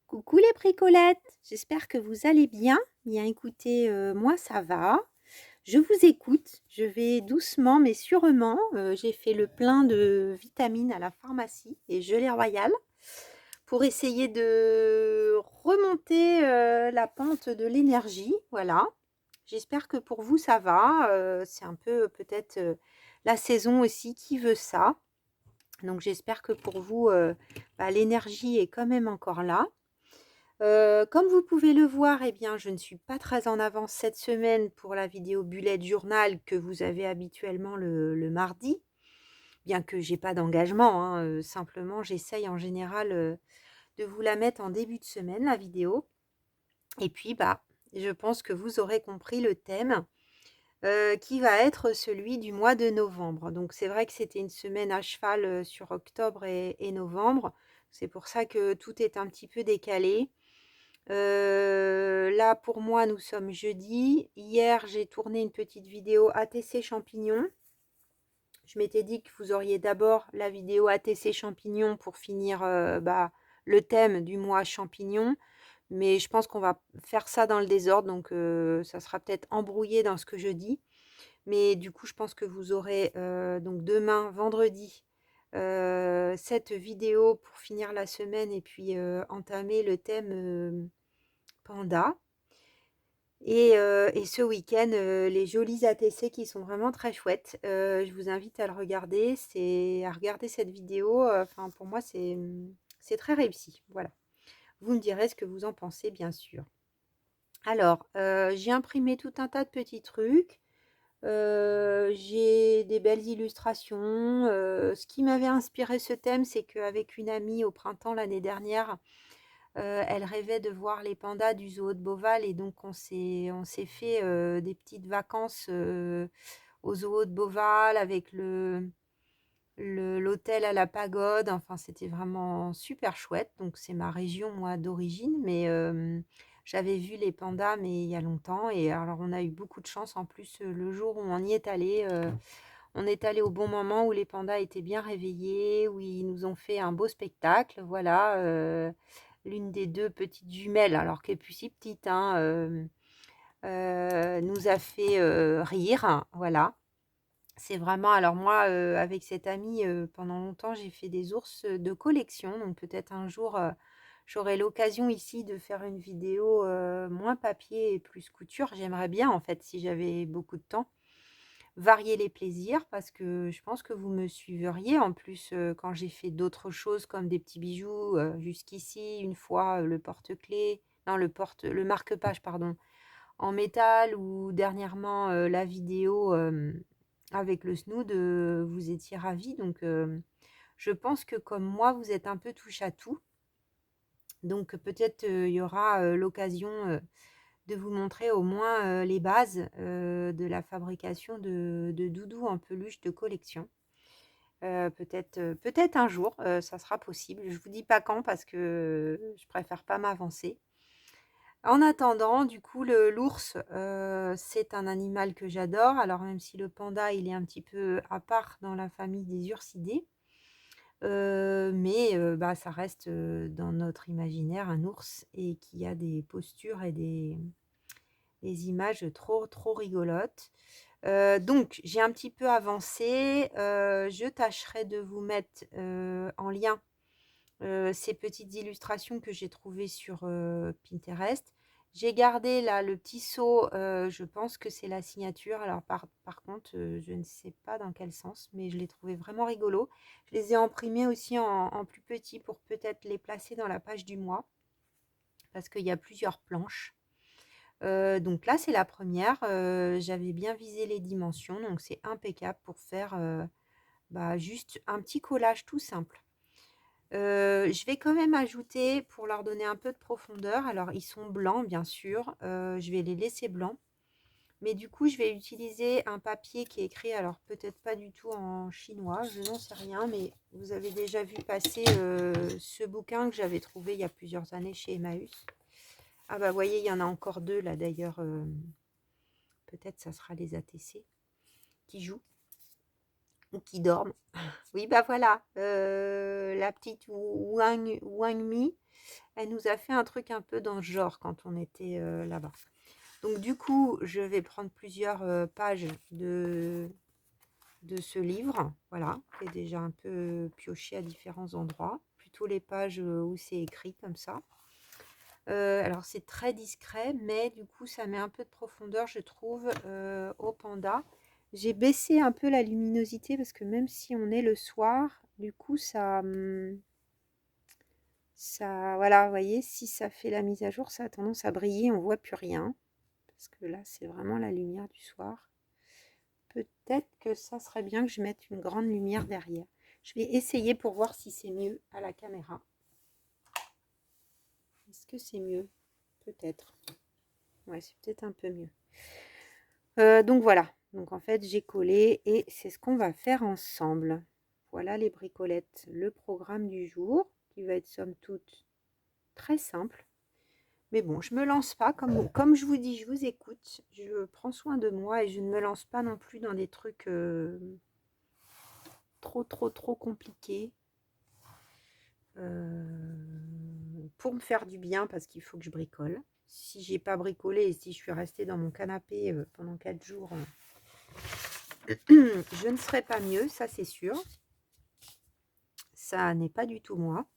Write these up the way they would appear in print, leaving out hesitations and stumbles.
Coucou les bricolettes, j'espère que vous allez bien. Bien écoutez, moi ça va. Je vous écoute, je vais doucement mais sûrement. J'ai fait le plein de vitamines à la pharmacie et gelée royale pour essayer de remonter la pente de l'énergie. Voilà. J'espère que pour vous ça va. C'est un peu peut-être la saison aussi qui veut ça. Donc j'espère que pour vous, l'énergie est quand même encore là. Comme vous pouvez le voir, eh bien, je ne suis pas très en avance cette semaine pour la vidéo bullet journal que vous avez habituellement le mardi, bien que j'ai pas d'engagement, hein, simplement j'essaye en général, de vous la mettre en début de semaine, la vidéo. Et puis, je pense que vous aurez compris le thème, qui va être celui du mois de novembre. Donc c'est vrai que c'était une semaine à cheval, sur octobre et novembre. C'est pour ça que tout est un petit peu décalé. Là, pour moi, nous sommes jeudi. Hier, j'ai tourné une petite vidéo ATC champignons. Je m'étais dit que vous auriez d'abord la vidéo ATC champignons pour finir le thème du mois champignons. Mais je pense qu'on va faire ça dans le désordre, donc ça sera peut-être embrouillé dans ce que je dis. Mais du coup, je pense que vous aurez donc demain, vendredi, cette vidéo pour finir la semaine et puis entamer le thème panda. Et ce week-end, les jolis ATC qui sont vraiment très chouettes. Je vous invite à le regarder. À regarder cette vidéo. Enfin, pour moi, c'est très réussi. Voilà. Vous me direz ce que vous en pensez, bien sûr. Alors, j'ai imprimé tout un tas de petits trucs. J'ai des belles illustrations. Ce qui m'avait inspiré ce thème, c'est qu'avec une amie au printemps l'année dernière, elle rêvait de voir les pandas du zoo de Beauval et donc on s'est fait des petites vacances au zoo de Beauval avec l'hôtel à la pagode. Enfin, c'était vraiment super chouette. Donc c'est ma région, moi, d'origine, mais j'avais vu les pandas, mais il y a longtemps. Et alors, on a eu beaucoup de chance. En plus, le jour où on y est allé au bon moment où les pandas étaient bien réveillés, où ils nous ont fait un beau spectacle. Voilà, l'une des deux petites jumelles, alors qu'elle est plus si petite, hein, nous a fait rire. Voilà. C'est vraiment, alors moi, avec cette amie, pendant longtemps, j'ai fait des ours de collection. Donc peut-être un jour, j'aurai l'occasion ici de faire une vidéo moins papier et plus couture. J'aimerais bien, en fait, si j'avais beaucoup de temps, varier les plaisirs parce que je pense que vous me suivriez. En plus, quand j'ai fait d'autres choses comme des petits bijoux, jusqu'ici, une fois, le porte-clés, non, le marque-page, pardon, en métal, ou dernièrement, la vidéo avec le snood, vous étiez ravis. Donc, je pense que comme moi, vous êtes un peu touche à tout. Donc, peut-être il y aura l'occasion de vous montrer au moins les bases de la fabrication de doudous en peluche de collection. Peut-être un jour, ça sera possible. Je vous dis pas quand parce que je préfère pas m'avancer. En attendant, du coup, l'ours, c'est un animal que j'adore. Alors même si le panda, il est un petit peu à part dans la famille des ursidés, mais ça reste dans notre imaginaire un ours et qui a des postures et des images trop, trop rigolotes. Donc, j'ai un petit peu avancé. Je tâcherai de vous mettre en lien ces petites illustrations que j'ai trouvées sur Pinterest. J'ai gardé là le petit seau, je pense que c'est la signature. Alors par contre, je ne sais pas dans quel sens, mais je l'ai trouvé vraiment rigolo. Je les ai imprimés aussi en plus petit pour peut-être les placer dans la page du mois, parce qu'il y a plusieurs planches. Donc là, c'est la première. J'avais bien visé les dimensions, donc c'est impeccable pour faire juste un petit collage tout simple. Je vais quand même ajouter, pour leur donner un peu de profondeur, alors ils sont blancs bien sûr, je vais les laisser blancs, mais du coup je vais utiliser un papier qui est écrit, alors peut-être pas du tout en chinois, je n'en sais rien, mais vous avez déjà vu passer ce bouquin que j'avais trouvé il y a plusieurs années chez Emmaüs. Ah bah vous voyez, il y en a encore deux là d'ailleurs, peut-être ça sera les ATC qui jouent. ou qui dorment. Oui, bah voilà, la petite Wang Mi, elle nous a fait un truc un peu dans ce genre quand on était là-bas. Donc du coup, je vais prendre plusieurs pages de ce livre, voilà, qui est déjà un peu pioché à différents endroits, plutôt les pages où c'est écrit comme ça. Alors c'est très discret, mais du coup ça met un peu de profondeur, je trouve, au panda. J'ai baissé un peu la luminosité parce que même si on est le soir, du coup ça, voilà, vous voyez, si ça fait la mise à jour, ça a tendance à briller, on voit plus rien. Parce que là, c'est vraiment la lumière du soir. Peut-être que ça serait bien que je mette une grande lumière derrière. Je vais essayer pour voir si c'est mieux à la caméra. Est-ce que c'est mieux? Peut-être. Ouais, c'est peut-être un peu mieux. Donc voilà. Donc en fait, j'ai collé et c'est ce qu'on va faire ensemble. Voilà les bricolettes. Le programme du jour qui va être somme toute très simple. Mais bon, je me lance pas. Comme je vous dis, je vous écoute. Je prends soin de moi et je ne me lance pas non plus dans des trucs trop compliqués. Pour me faire du bien parce qu'il faut que je bricole. Si j'ai pas bricolé et si je suis restée dans mon canapé pendant 4 jours, je ne serai pas mieux, ça c'est sûr. Ça n'est pas du tout moi.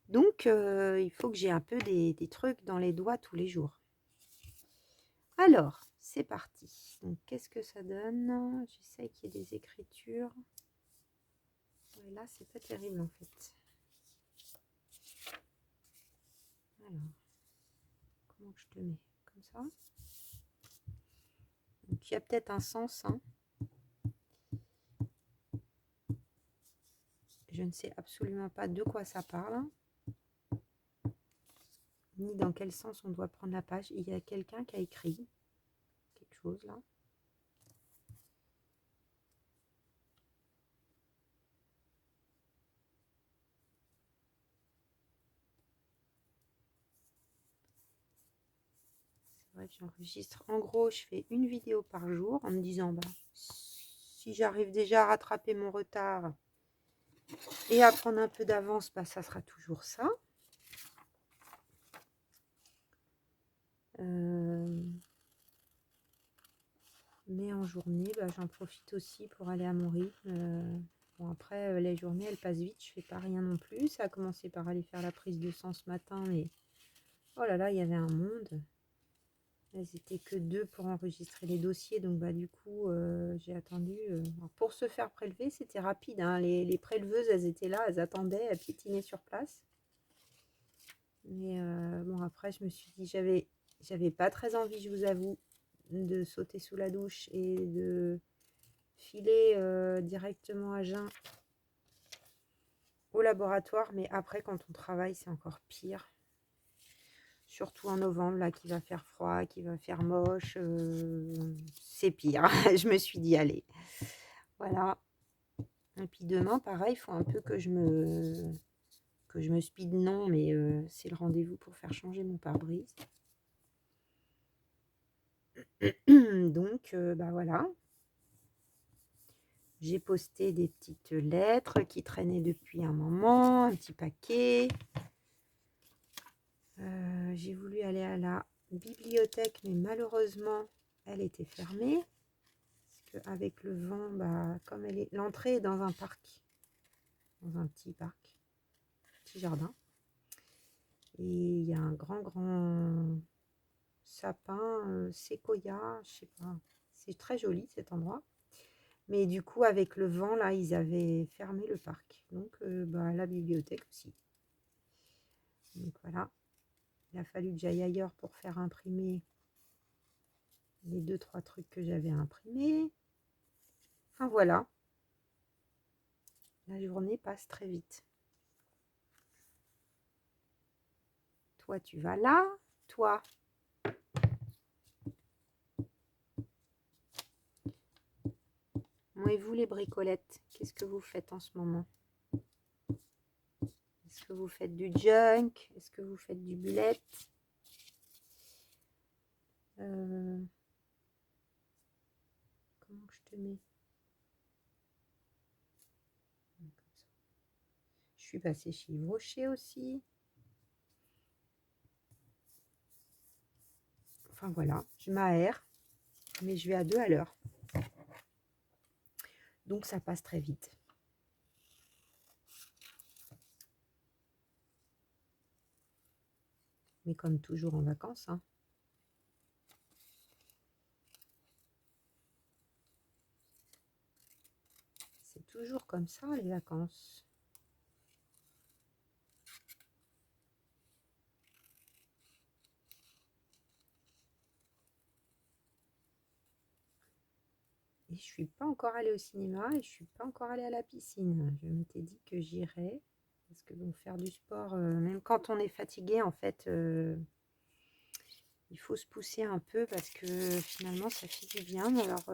Donc il faut que j'ai un peu des trucs dans les doigts tous les jours. Alors, c'est parti. Donc qu'est-ce que ça donne? J'essaye qu'il y ait des écritures. Et là, c'est pas terrible en fait. Alors, comment je te mets? Comme ça. Donc il y a peut-être un sens, hein. Je ne sais absolument pas de quoi ça parle, ni dans quel sens on doit prendre la page. Il y a quelqu'un qui a écrit quelque chose là. C'est vrai que j'enregistre. En gros, je fais une vidéo par jour en me disant, bah, si j'arrive déjà à rattraper mon retard et à prendre un peu d'avance, bah, ça sera toujours ça. Mais en journée, bah, j'en profite aussi pour aller à mon rythme. Bon, après, les journées, elles passent vite. Je fais pas rien non plus. Ça a commencé par aller faire la prise de sang ce matin, mais oh là là, il y avait un monde. Elles étaient que 2 pour enregistrer les dossiers, donc bah du coup, j'ai attendu. Alors, pour se faire prélever, c'était rapide, hein. Les préleveuses, elles étaient là, elles attendaient, elles piétinaient sur place. Mais bon, après, je me suis dit, j'avais pas très envie, je vous avoue, de sauter sous la douche et de filer directement à jeun au laboratoire. Mais après, quand on travaille, c'est encore pire. Surtout en novembre, là, qui va faire froid, qui va faire moche. C'est pire. Je me suis dit, allez. Voilà. Et puis demain, pareil, il faut un peu que je me speed, non, mais c'est le rendez-vous pour faire changer mon pare-brise. Donc, bah voilà. J'ai posté des petites lettres qui traînaient depuis un moment, un petit paquet. J'ai voulu aller à la bibliothèque, mais malheureusement, elle était fermée. Parce qu'avec le vent, bah, comme l'entrée est dans un parc, dans un petit parc, petit jardin. Et il y a un grand sapin, séquoia, je sais pas. C'est très joli cet endroit. Mais du coup, avec le vent, là, ils avaient fermé le parc. Donc, bah, la bibliothèque aussi. Donc voilà. Il a fallu que j'aille ailleurs pour faire imprimer les 2-3 trucs que j'avais imprimés. Enfin voilà. La journée passe très vite. Toi, tu vas là. Toi. Bon, et vous, les bricolettes, qu'est-ce que vous faites en ce moment? Est-ce que vous faites du junk? Est-ce que vous faites du bullet? Comment je te mets? suis passée chez Yves Rocher aussi. Enfin voilà, je m'aère, mais je vais à 2 à l'heure. Donc ça passe très vite. Mais comme toujours en vacances, hein. C'est toujours comme ça, les vacances. Et je suis pas encore allée au cinéma et je suis pas encore allée à la piscine. Je m'étais dit que j'irais. Parce que bon, faire du sport, même quand on est fatigué, en fait, il faut se pousser un peu parce que finalement, ça fait du bien. Alors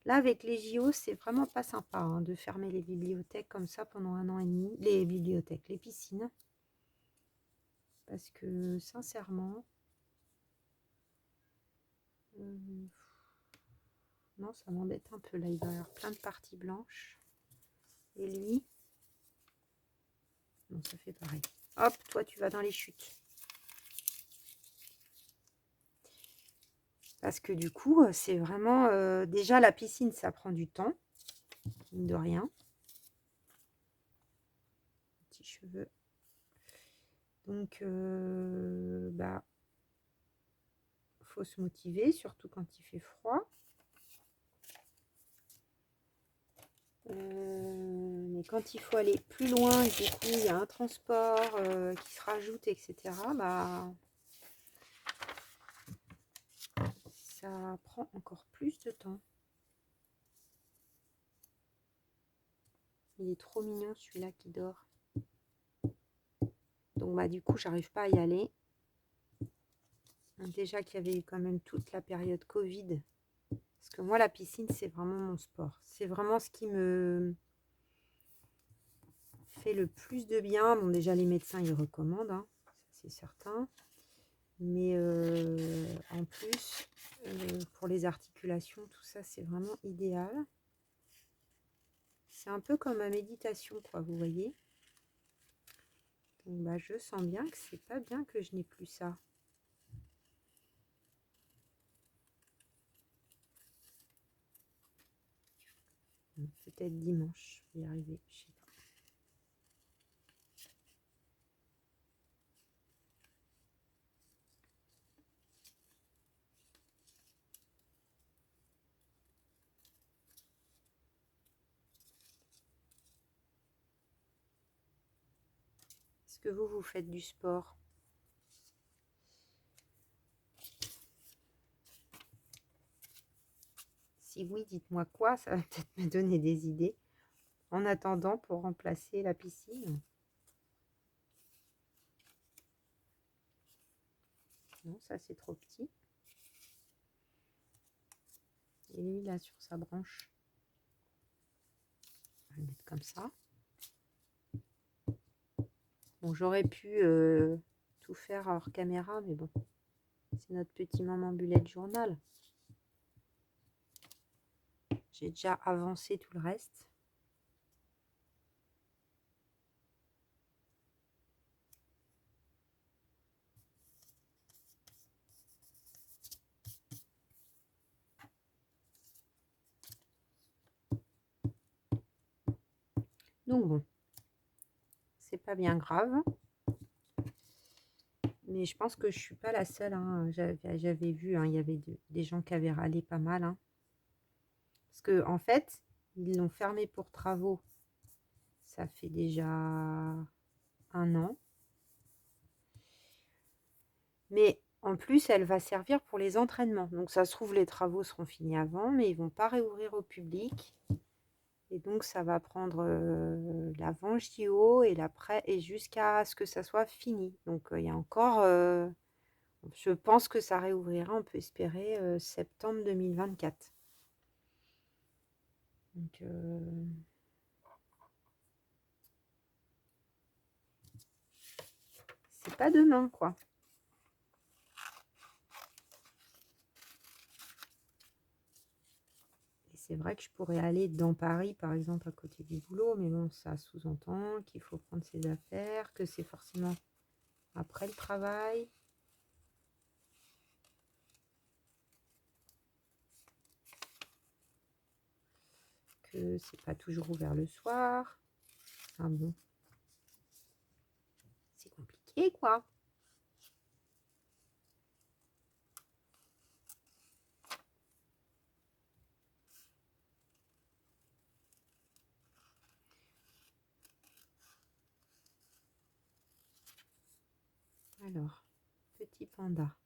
là, avec les JO, c'est vraiment pas sympa hein, de fermer les bibliothèques comme ça pendant 1 an et demi. Les bibliothèques, les piscines. Parce que sincèrement, non, ça m'embête un peu. Là, il va y avoir plein de parties blanches. Et lui, non, ça fait pareil. Hop, toi, tu vas dans les chutes. Parce que du coup, c'est vraiment... déjà, la piscine, ça prend du temps. Mine de rien. Petits cheveux. Donc, bah, faut se motiver, surtout quand il fait froid. Mais quand il faut aller plus loin, du coup, il y a un transport qui se rajoute, etc. Bah, ça prend encore plus de temps. Il est trop mignon, celui-là qui dort. Donc, bah, du coup, j'arrive pas à y aller. Déjà qu'il y avait eu quand même toute la période Covid. Parce que moi, la piscine, c'est vraiment mon sport. C'est vraiment ce qui me fait le plus de bien. Bon, déjà, les médecins, ils recommandent, hein, ça c'est certain. Mais en plus, pour les articulations, tout ça, c'est vraiment idéal. C'est un peu comme ma méditation, quoi, vous voyez. Donc, bah, je sens bien que c'est pas bien que je n'ai plus ça. Peut-être dimanche, je vais y arriver, je sais pas. Est-ce que vous faites du sport? Si oui, dites-moi quoi, ça va peut-être me donner des idées. En attendant, pour remplacer la piscine. Non, ça c'est trop petit. Et lui, là, sur sa branche. On va le mettre comme ça. Bon, j'aurais pu tout faire hors caméra, mais bon. C'est notre petit moment bullet journal. J'ai déjà avancé tout le reste. Donc bon, c'est pas bien grave. Mais je pense que je suis pas la seule. Hein. J'avais vu, hein, il y avait des gens qui avaient râlé pas mal. Hein. Parce que en fait, ils l'ont fermé pour travaux. Ça fait déjà 1 an. Mais en plus, elle va servir pour les entraînements. Donc ça se trouve, les travaux seront finis avant, mais ils vont pas réouvrir au public. Et donc, ça va prendre l'avant JO et l'après, et jusqu'à ce que ça soit fini. Donc, il y a encore, je pense que ça réouvrira, on peut espérer, septembre 2024. Donc, c'est pas demain, quoi. Et c'est vrai que je pourrais aller dans Paris, par exemple, à côté du boulot, mais bon, ça sous-entend qu'il faut prendre ses affaires, que c'est forcément après le travail. Que c'est pas toujours ouvert le soir. Enfin bon, c'est compliqué, quoi. Alors, petit panda.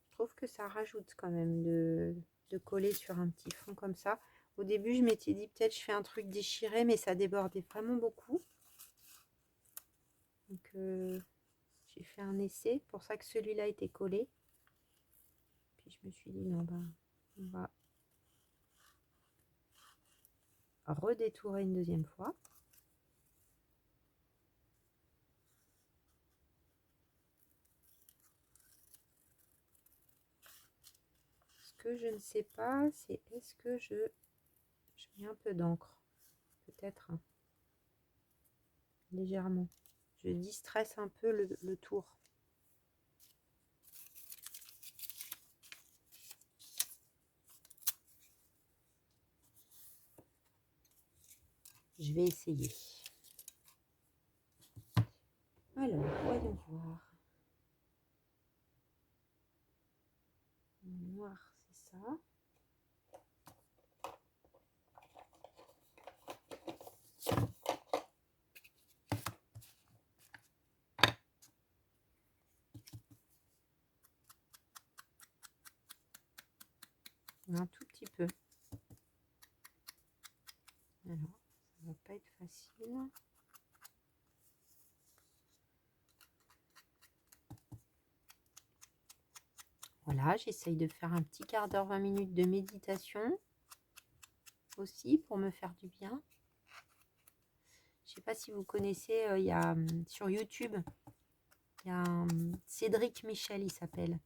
Je trouve que ça rajoute quand même de coller sur un petit fond comme ça. Au début, je m'étais dit peut-être je fais un truc déchiré, mais ça débordait vraiment beaucoup. Donc, j'ai fait un essai. C'est pour ça que celui-là était collé. Puis je me suis dit, non, bah, on va redétourer une deuxième fois. Ce que je ne sais pas, c'est est-ce que je mets un peu d'encre. Peut-être, hein, légèrement. Je distresse un peu le tour. Je vais essayer. Alors, voyons voir. Le noir, c'est ça. Un tout petit peu. Alors, ça va pas être facile. Voilà, j'essaye de faire un petit quart d'heure, 20 minutes de méditation aussi pour me faire du bien. Je sais pas si vous connaissez, il y a sur YouTube, il y a Cédric Michel, il s'appelle.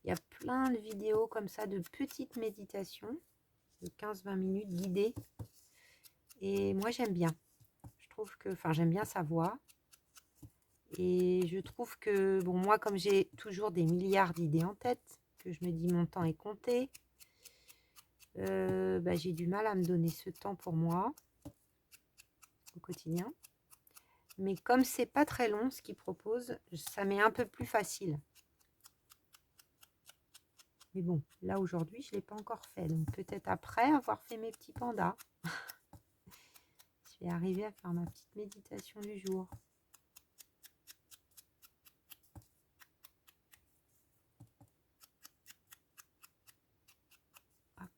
Il y a plein de vidéos comme ça de petites méditations de 15-20 minutes guidées. Et moi, j'aime bien. Je trouve que, enfin, j'aime bien sa voix. Et je trouve que, bon, moi, comme j'ai toujours des milliards d'idées en tête, que je me dis mon temps est compté, bah, j'ai du mal à me donner ce temps pour moi au quotidien. Mais comme c'est pas très long ce qu'il propose, ça m'est un peu plus facile. Mais bon, là aujourd'hui, je ne l'ai pas encore fait. Donc peut-être après avoir fait mes petits pandas, je vais arriver à faire ma petite méditation du jour. Hop.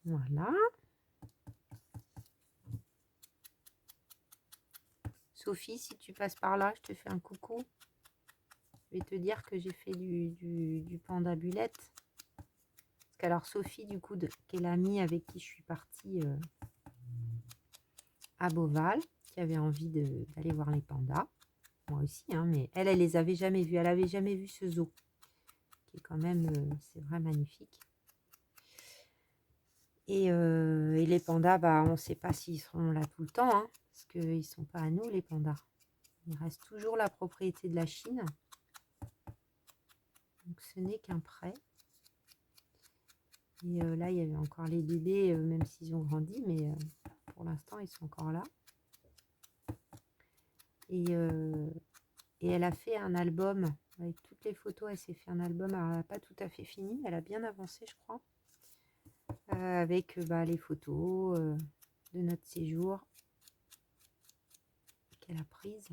Voilà. Sophie, si tu passes par là, je te fais un coucou. Je vais te dire que j'ai fait du pandabulette. Parce qu'alors Sophie, du coup, qui est l'amie avec qui je suis partie à Beauval, qui avait envie d'aller voir les pandas. Moi aussi, hein, mais elle les avait jamais vus. Elle avait jamais vu ce zoo, qui est quand même, c'est vrai, magnifique. Et les pandas, bah, on ne sait pas s'ils seront là tout le temps, hein, parce qu'ils ne sont pas à nous, les pandas. Ils restent toujours la propriété de la Chine. Donc ce n'est qu'un prêt. Et là, il y avait encore les bébés, même s'ils ont grandi, mais pour l'instant, ils sont encore là. Et elle a fait un album avec toutes les photos. Elle s'est fait un album, alors, elle n'a pas tout à fait fini, elle a bien avancé, je crois. Avec les photos de notre séjour qu'elle a prises.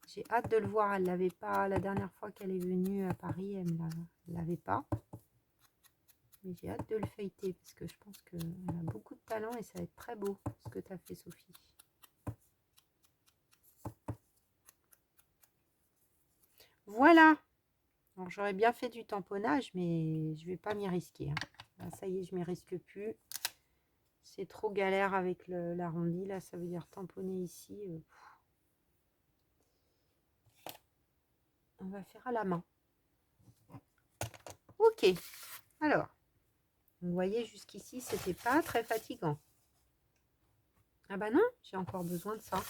J'ai hâte de le voir. Elle l'avait pas la dernière fois qu'elle est venue à Paris, elle ne l'avait pas. Mais j'ai hâte de le feuilleter parce que je pense qu'elle a beaucoup de talent et ça va être très beau ce que tu as fait, Sophie. Voilà. Alors j'aurais bien fait du tamponnage, mais je vais pas m'y risquer. Hein. Là, ça y est, je m'y risque plus. C'est trop galère avec l'arrondi. Là, ça veut dire tamponner ici. On va faire à la main. Ok. Alors, vous voyez, jusqu'ici, c'était pas très fatigant. Ah bah non, j'ai encore besoin de ça.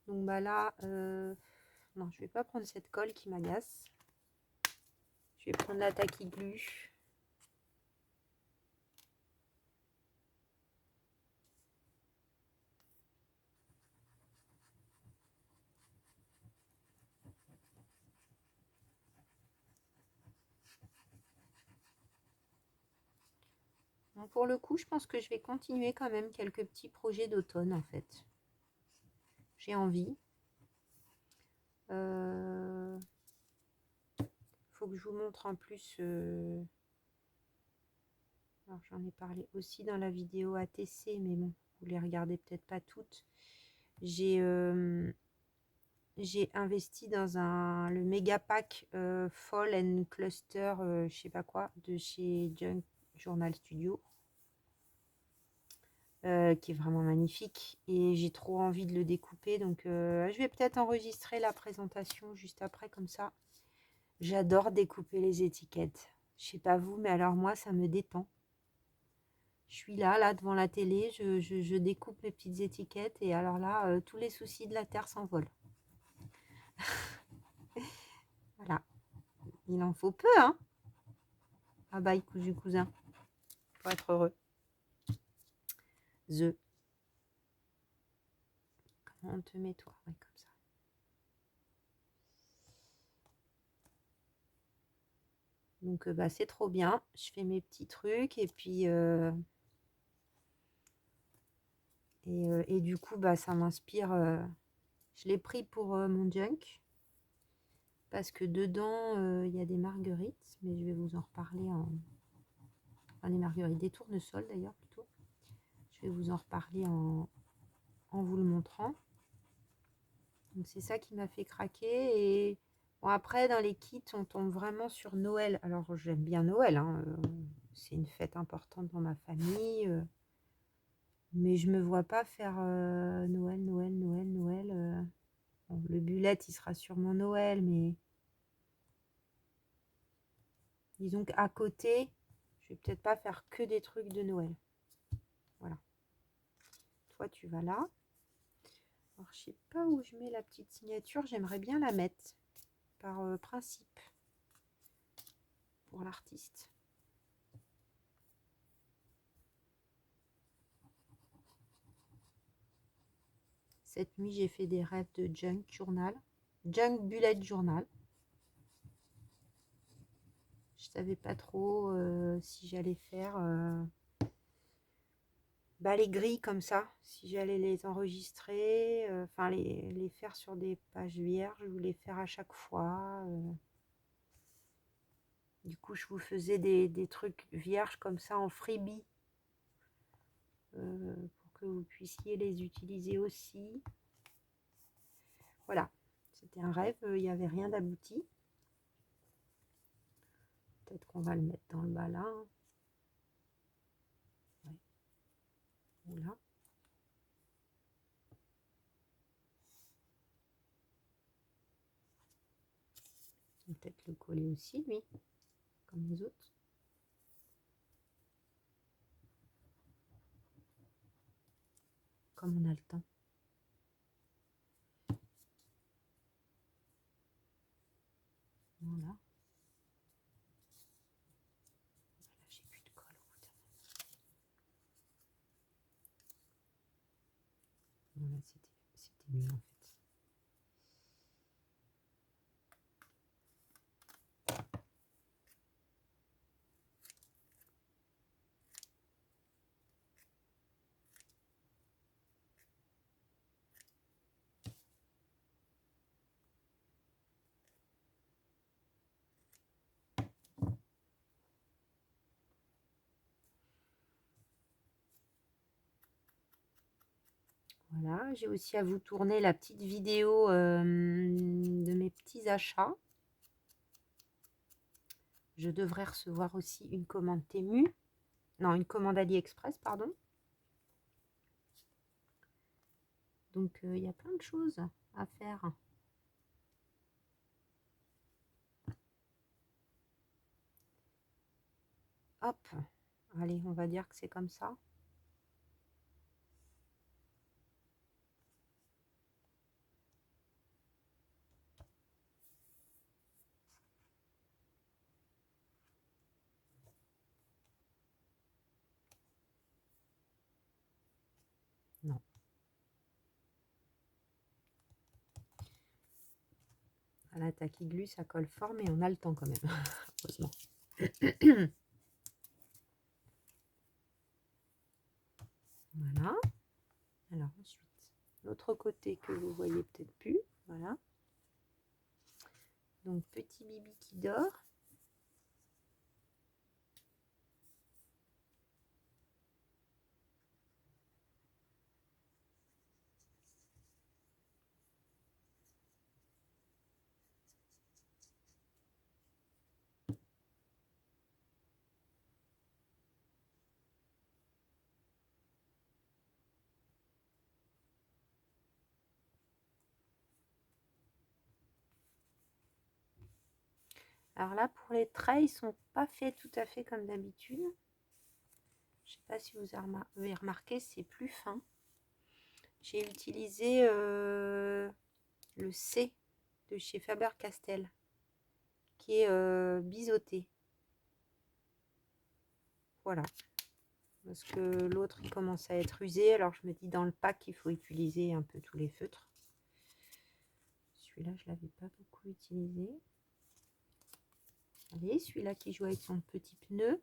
Donc bah là, non, je vais pas prendre cette colle qui m'agace. Je vais prendre la Tacky Glue. Bon, pour le coup, je pense que je vais continuer quand même quelques petits projets d'automne en fait. J'ai envie. Faut que je vous montre en plus. Alors j'en ai parlé aussi dans la vidéo ATC, mais bon, vous les regardez peut-être pas toutes. J'ai investi dans le méga pack Fall and Cluster, je sais pas quoi, de chez Junk Journal Studio. Qui est vraiment magnifique et j'ai trop envie de le découper, donc je vais peut-être enregistrer la présentation juste après, comme ça. J'adore découper les étiquettes, je sais pas vous, mais alors moi ça me détend. Je suis là devant la télé, je découpe mes petites étiquettes et alors là tous les soucis de la terre s'envolent. Voilà, il en faut peu, hein. Ah bah cousu cousin, pour être heureux. Comment on te met toi? Ouais, comme ça. Donc bah, c'est trop bien. Je fais mes petits trucs et puis et du coup bah ça m'inspire. Je l'ai pris pour mon junk parce que dedans il y a des marguerites, mais je vais vous en reparler des marguerites, des tournesols d'ailleurs plutôt. Je vais vous en reparler en vous le montrant. Donc c'est ça qui m'a fait craquer. Et bon, après dans les kits on tombe vraiment sur Noël. Alors j'aime bien Noël, hein, c'est une fête importante dans ma famille, mais je me vois pas faire Noël. Bon, le bullet il sera sûrement Noël, mais disons qu'à côté je vais peut-être pas faire que des trucs de Noël. Voilà, toi tu vas là. Alors je sais pas où je mets la petite signature, j'aimerais bien la mettre par principe pour l'artiste. Cette nuit, j'ai fait des rêves de Junk Journal. Junk Bullet Journal. Je savais pas trop si j'allais faire les grilles comme ça, si j'allais les enregistrer, enfin les faire sur des pages vierges ou les faire à chaque fois. Du coup, je vous faisais des trucs vierges comme ça en freebie pour que vous puissiez les utiliser aussi. Voilà, c'était un rêve, il n'y avait rien d'abouti. Peut-être qu'on va le mettre dans le bas là. Ouais. Voilà. Peut-être le coller aussi, lui, comme les autres. Comme on a le temps. Voilà. Là, j'ai plus de colle au bout d'un moment. Voilà, c'était mieux en fait. Voilà, j'ai aussi à vous tourner la petite vidéo de mes petits achats. Je devrais recevoir aussi une commande Temu. Non, une commande AliExpress, pardon. Donc, il y a plein de choses à faire. Hop, allez, on va dire que c'est comme ça. Non. À la taquille glu, ça colle fort, mais on a le temps quand même, heureusement. Voilà. Alors ensuite, l'autre côté que vous voyez peut-être plus. Voilà. Donc, petit bibi qui dort. Alors là, pour les traits, ils sont pas faits tout à fait comme d'habitude. Je sais pas si vous avez remarqué, c'est plus fin. J'ai utilisé le C de chez Faber-Castell, qui est biseauté. Voilà. Parce que l'autre, il commence à être usé. Alors, je me dis dans le pack, il faut utiliser un peu tous les feutres. Celui-là, je ne l'avais pas beaucoup utilisé. Allez, celui-là qui joue avec son petit pneu.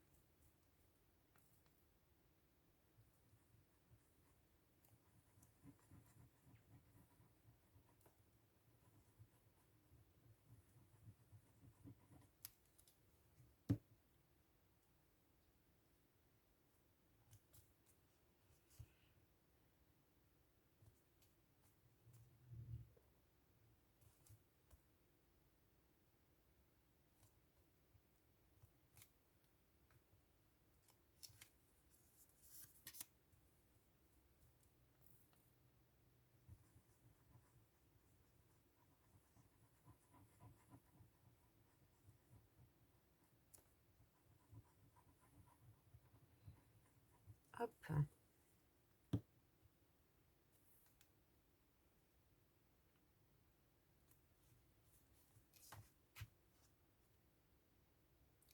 Hop.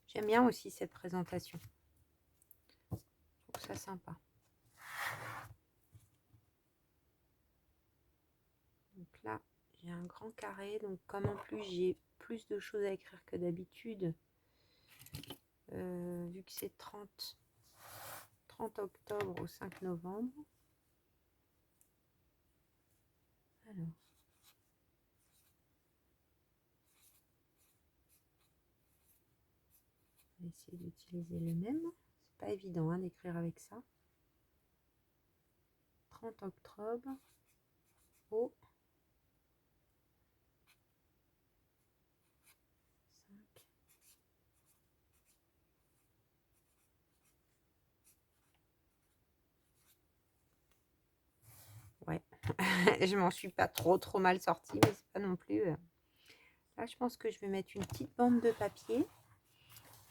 J'aime bien aussi cette présentation. Je trouve ça sympa. Donc là, j'ai un grand carré. Donc comme en plus, j'ai plus de choses à écrire que d'habitude, vu que c'est 30 octobre au 5 novembre. Alors. On va essayer d'utiliser le même. C'est pas évident hein, d'écrire avec ça. 30 octobre au 5. Ouais, je m'en suis pas trop mal sortie, mais c'est pas non plus. Là, je pense que je vais mettre une petite bande de papier.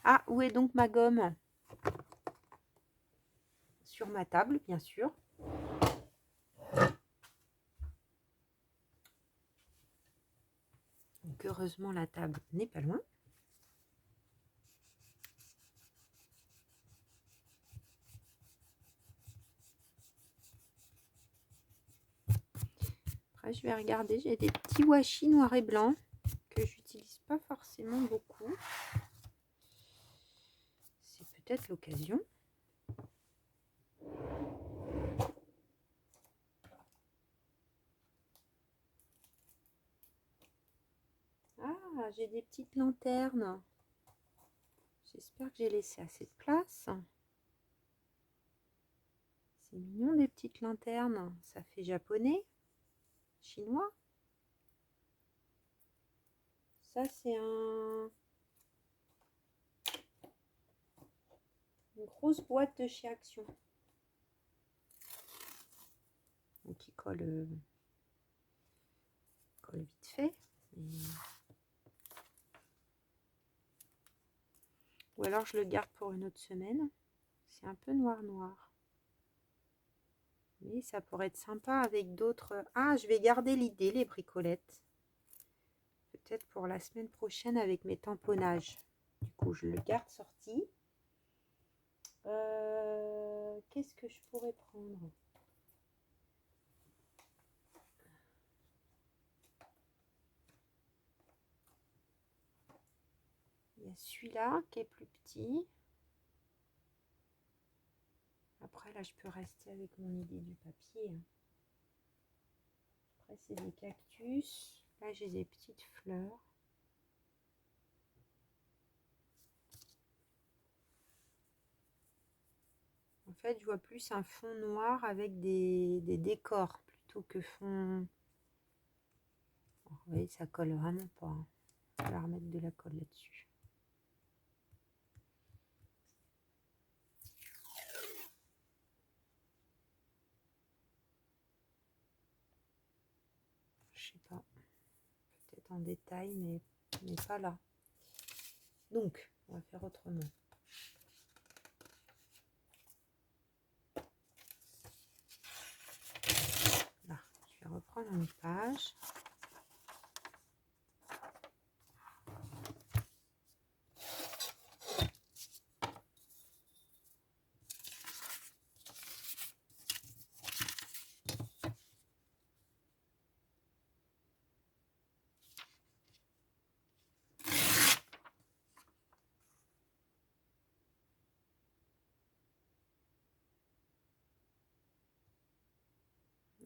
Ah, où est donc ma gomme? Sur ma table, bien sûr. Donc, heureusement, la table n'est pas loin. Après, je vais regarder. J'ai des petits washi noirs et blancs que j'utilise pas forcément beaucoup. C'est peut-être l'occasion. Ah, j'ai des petites lanternes. J'espère que j'ai laissé assez de place. C'est mignon des petites lanternes. Ça fait japonais, chinois. Ça, c'est une grosse boîte de chez Action. Donc, qui colle vite fait. Ou alors, je le garde pour une autre semaine. C'est un peu noir. Mais ça pourrait être sympa avec d'autres... Ah, je vais garder l'idée, les bricolettes. Peut-être pour la semaine prochaine avec mes tamponnages. Du coup, je le garde sorti. Qu'est-ce que je pourrais prendre? Il y a celui-là qui est plus petit. Après, là, je peux rester avec mon idée du papier. Après, c'est des cactus. Là, j'ai des petites fleurs. En fait, je vois plus un fond noir avec des décors plutôt que fond... Vous voyez, ça colle vraiment pas. On va remettre de la colle là-dessus. Je sais pas. Peut-être en détail, mais pas là. Donc, on va faire autrement. Là, je vais reprendre une page.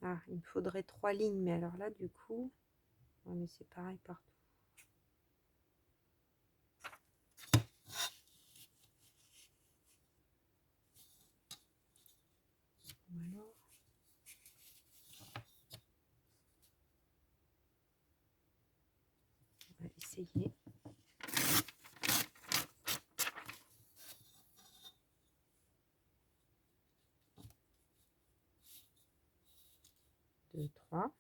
Ah, il me faudrait 3 lignes, mais alors là, du coup, ouais, mais c'est pareil partout. Ou alors, on va essayer. Deux, trois.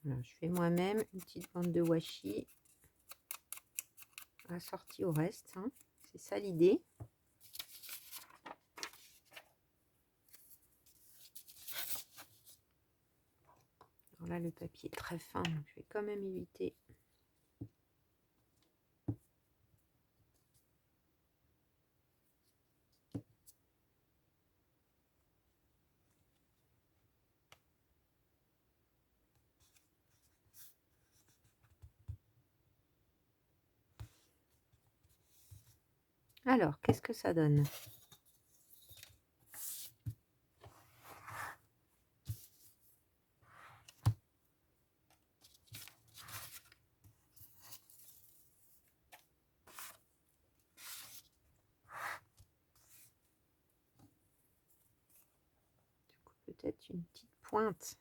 Voilà, je fais moi-même une petite bande de washi assortie au reste. Hein. C'est ça l'idée. Alors là, le papier est très fin, donc je vais quand même éviter. Alors, qu'est-ce que ça donne? Du coup, peut-être une petite pointe.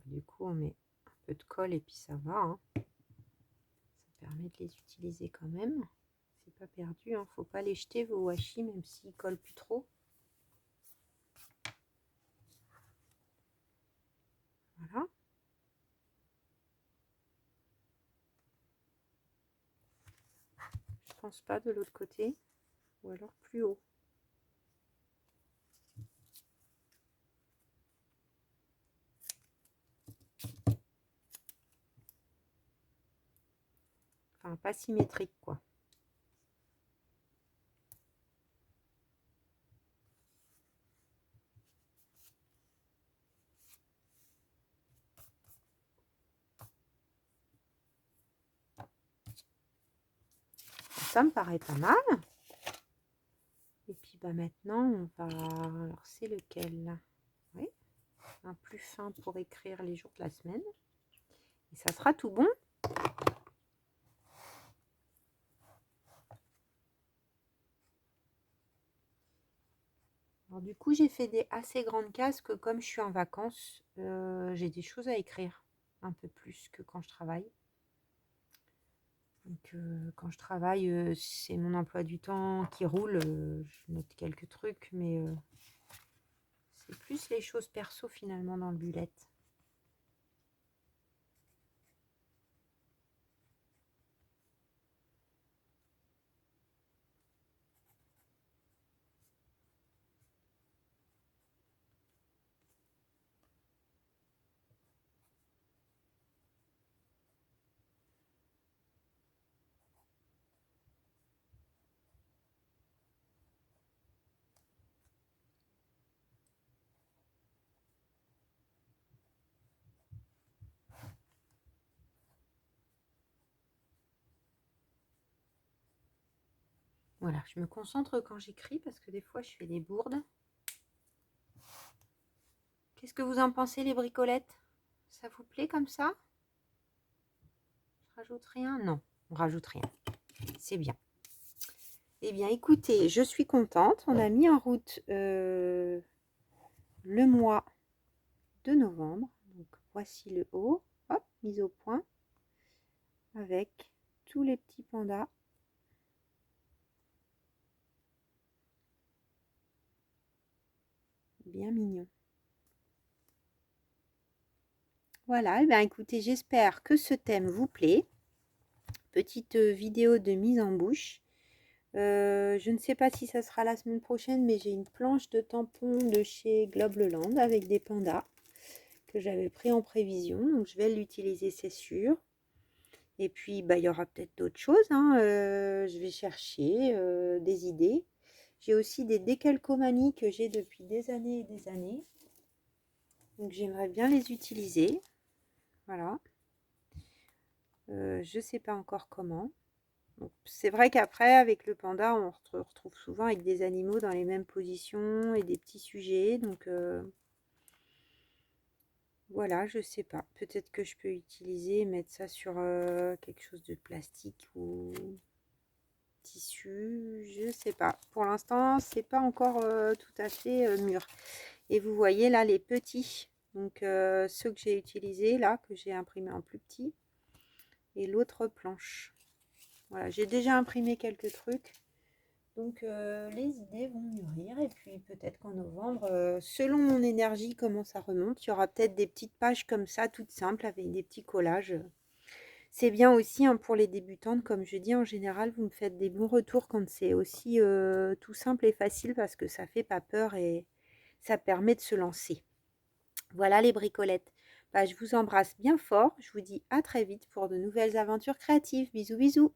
Du coup, on met un peu de colle et puis ça va. Hein. Ça permet de les utiliser quand même. C'est pas perdu. Hein. Faut pas les jeter vos washi, même s'ils collent plus trop. pense pas de l'autre côté. Ou alors plus haut. Enfin, pas symétrique, quoi. Ça me paraît pas mal. Et puis bah maintenant, on va... Alors, c'est lequel là? Oui, un plus fin pour écrire les jours de la semaine. Et ça sera tout bon. Alors du coup, j'ai fait des assez grandes cases que comme je suis en vacances, j'ai des choses à écrire. Un peu plus que quand je travaille. Donc quand je travaille, c'est mon emploi du temps qui roule. Je note quelques trucs, mais c'est plus les choses perso finalement dans le bullet. Voilà, je me concentre quand j'écris parce que des fois je fais des bourdes. Qu'est-ce que vous en pensez les bricolettes? Ça vous plaît comme ça? Je rajoute rien? Non, on rajoute rien. C'est bien. Eh bien écoutez, je suis contente. On a mis en route le mois de novembre. Donc voici le haut. Hop, mise au point. Avec tous les petits pandas. Bien mignons. Voilà, et bien écoutez, j'espère que ce thème vous plaît. Petite vidéo de mise en bouche. Je ne sais pas si ça sera la semaine prochaine, mais j'ai une planche de tampons de chez Globleland avec des pandas que j'avais pris en prévision. Donc je vais l'utiliser, c'est sûr. Et puis, bah, il y aura peut-être d'autres choses, hein. Je vais chercher des idées. J'ai aussi des décalcomanies que j'ai depuis des années et des années. Donc j'aimerais bien les utiliser. Voilà. Je ne sais pas encore comment. C'est vrai qu'après, avec le panda, on se retrouve souvent avec des animaux dans les mêmes positions et des petits sujets. Donc voilà, je sais pas. Peut-être que je peux utiliser, mettre ça sur quelque chose de plastique ou tissu. Je sais pas. Pour l'instant, c'est pas encore tout à fait mûr. Et vous voyez là les petits. Donc ceux que j'ai utilisés là, que j'ai imprimé en plus petit. Et l'autre planche. Voilà, j'ai déjà imprimé quelques trucs. Donc les idées vont mûrir et puis peut-être qu'en novembre, selon mon énergie, comment ça remonte, il y aura peut-être des petites pages comme ça, toutes simples, avec des petits collages. C'est bien aussi hein, pour les débutantes, comme je dis, en général, vous me faites des bons retours quand c'est aussi tout simple et facile parce que ça fait pas peur et ça permet de se lancer. Voilà les bricolettes. Bah, je vous embrasse bien fort, je vous dis à très vite pour de nouvelles aventures créatives. Bisous bisous.